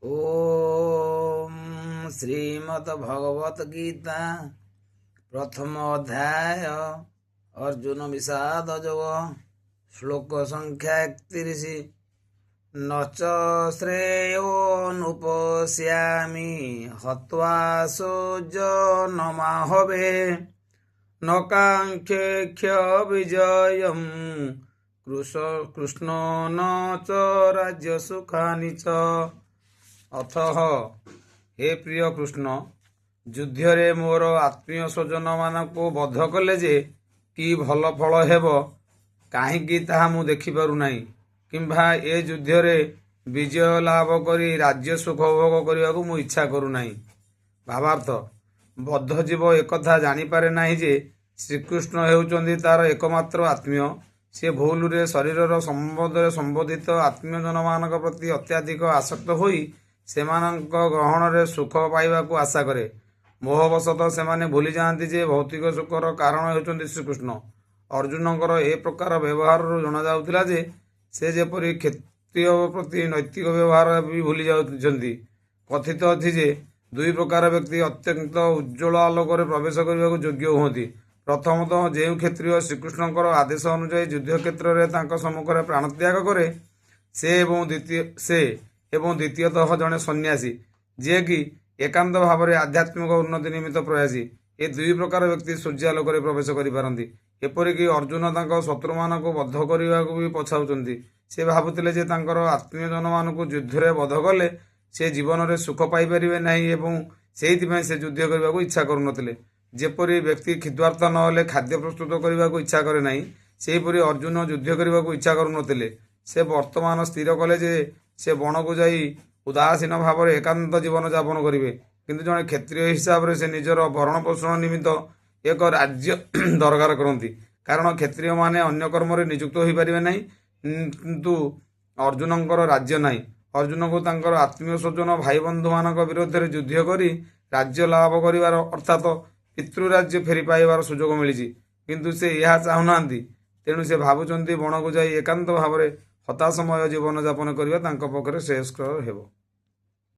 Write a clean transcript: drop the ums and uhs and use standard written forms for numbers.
ओम श्रीमद्भगवत गीता प्रथम अध्याय अर्जुन विषाद योग श्लोक संख्या 31। न च श्रेयोनुपश्यामि हत्वा सोऽजनमाहवे न काङ्क्षे विजयं कृष्ण न च राज्यसुखानि च। अथः हे प्रिय कृष्ण, ଯୁଦ୍ଧରେ ମୋର ଆତ୍ମୀୟ ସ୍ୱଜନମାନଙ୍କୁ ବଧ କଲେ ଯେ କି ଭଲ ଫଳ ହେବ କାହିଁକି ତାହା ମୁଁ ଦେଖିପାରୁନାହିଁ, କିମ୍ବା ଏ ଯୁଦ୍ଧରେ ବିଜୟ ଲାଭ କରି ରାଜ୍ୟ ସୁଖ ଭୋଗ କରିବାକୁ ମୁଁ ଇଚ୍ଛା କରୁନାହିଁ। ଭାବାର୍ଥ, ବଦ୍ଧ ଜୀବ ଏକଥା ଜାଣିପାରେ ନାହିଁ ଯେ ଶ୍ରୀକୃଷ୍ଣ ହେଉଛନ୍ତି ତାର ଏକମାତ୍ର ଆତ୍ମୀୟ। ସେ ଭୁଲରେ ଶରୀରର ସମ୍ବନ୍ଧରେ ସମ୍ବୋଧିତ ଆତ୍ମୀୟଜନମାନଙ୍କ ପ୍ରତି ଅତ୍ୟଧିକ ଆସକ୍ତ ହୋଇ ସେମାନଙ୍କ ଗ୍ରହଣରେ ସୁଖ ପାଇବାକୁ ଆଶା କରେ। ମୋହବଶତଃ ସେମାନେ ଭୁଲି ଯାଆନ୍ତି ଯେ ଭୌତିକ ସୁଖର କାରଣ ହେଉଛନ୍ତି ଶ୍ରୀକୃଷ୍ଣ। ଅର୍ଜୁନଙ୍କର ଏ ପ୍ରକାର ବ୍ୟବହାରରୁ ଜଣାଯାଉଥିଲା ଯେ ସେ ଯେପରି କ୍ଷତ୍ରିୟ ପ୍ରତି ନୈତିକ ବ୍ୟବହାର ବି ଭୁଲି ଯାଉଛନ୍ତି। କଥିତ ଅଛି ଯେ ଦୁଇ ପ୍ରକାର ବ୍ୟକ୍ତି ଅତ୍ୟନ୍ତ ଉଜ୍ଜ୍ୱଳ ଆଲୋକରେ ପ୍ରବେଶ କରିବାକୁ ଯୋଗ୍ୟ ହୁଅନ୍ତି। ପ୍ରଥମତଃ ଯେଉଁ କ୍ଷତ୍ରିୟ ଶ୍ରୀକୃଷ୍ଣଙ୍କର ଆଦେଶ ଅନୁଯାୟୀ ଯୁଦ୍ଧ କ୍ଷେତ୍ରରେ ତାଙ୍କ ସମ୍ମୁଖରେ ପ୍ରାଣତ୍ୟାଗ କରେ ଏବଂ ଦ୍ୱିତୀୟତଃ ଜଣେ ସନ୍ନ୍ୟାସୀ ଯିଏକି ଏକାନ୍ତ ଭାବରେ ଆଧ୍ୟାତ୍ମିକ ଉନ୍ନତି ନିମିତ୍ତ ପ୍ରୟାସୀ। ଏ ଦୁଇ ପ୍ରକାର ବ୍ୟକ୍ତି ସୂର୍ଯ୍ୟାଲୋକରେ ପ୍ରବେଶ କରିପାରନ୍ତି। ଏପରିକି ଅର୍ଜୁନ ତାଙ୍କ ଶତ୍ରୁମାନଙ୍କୁ ବଧ କରିବାକୁ ବି ପଛାଉଛନ୍ତି। ସେ ଭାବୁଥିଲେ ଯେ ତାଙ୍କର ଆତ୍ମୀୟଜନମାନଙ୍କୁ ଯୁଦ୍ଧରେ ବଧ କଲେ ସେ ଜୀବନରେ ସୁଖ ପାଇପାରିବେ ନାହିଁ ଏବଂ ସେଇଥିପାଇଁ ସେ ଯୁଦ୍ଧ କରିବାକୁ ଇଚ୍ଛା କରୁନଥିଲେ। ଯେପରି ବ୍ୟକ୍ତି କ୍ଷୁଧାର୍ତ ନହେଲେ ଖାଦ୍ୟ ପ୍ରସ୍ତୁତ କରିବାକୁ ଇଚ୍ଛା କରେ ନାହିଁ, ସେହିପରି ଅର୍ଜୁନ ଯୁଦ୍ଧ କରିବାକୁ ଇଚ୍ଛା କରୁନଥିଲେ। ସେ ବର୍ତ୍ତମାନ ସ୍ଥିର କଲେ ଯେ ସେ ବଣକୁ ଯାଇ ଉଦାସୀନ ଭାବରେ ଏକାନ୍ତ ଜୀବନ ଯାପନ କରିବେ। କିନ୍ତୁ ଜଣେ କ୍ଷତ୍ରିୟ ହିସାବରେ ସେ ନିଜର ଭରଣ ପୋଷଣ ନିମିତ୍ତ ଏକ ରାଜ୍ୟ ଦରକାର କରନ୍ତି, କାରଣ କ୍ଷତ୍ରିୟମାନେ ଅନ୍ୟ କର୍ମରେ ନିଯୁକ୍ତ ହୋଇପାରିବେ ନାହିଁ। କିନ୍ତୁ ଅର୍ଜୁନଙ୍କର ରାଜ୍ୟ ନାହିଁ। ଅର୍ଜୁନଙ୍କୁ ତାଙ୍କର ଆତ୍ମୀୟ ସ୍ୱଜନ ଭାଇ ବନ୍ଧୁମାନଙ୍କ ବିରୋଧରେ ଯୁଦ୍ଧ କରି ରାଜ୍ୟ ଲାଭ କରିବାର ଅର୍ଥାତ୍ ପିତୃରାଜ୍ୟ ଫେରି ପାଇବାର ସୁଯୋଗ ମିଳିଛି, କିନ୍ତୁ ସେ ଏହା ଚାହୁଁନାହାନ୍ତି। ତେଣୁ ସେ ଭାବୁଛନ୍ତି ବଣକୁ ଯାଇ ଏକାନ୍ତ ଭାବରେ ହତାଶମୟ ଜୀବନ ଯାପନ କରିବା ତାଙ୍କ ପକ୍ଷରେ ଶ୍ରେୟସ୍କର ହେବ।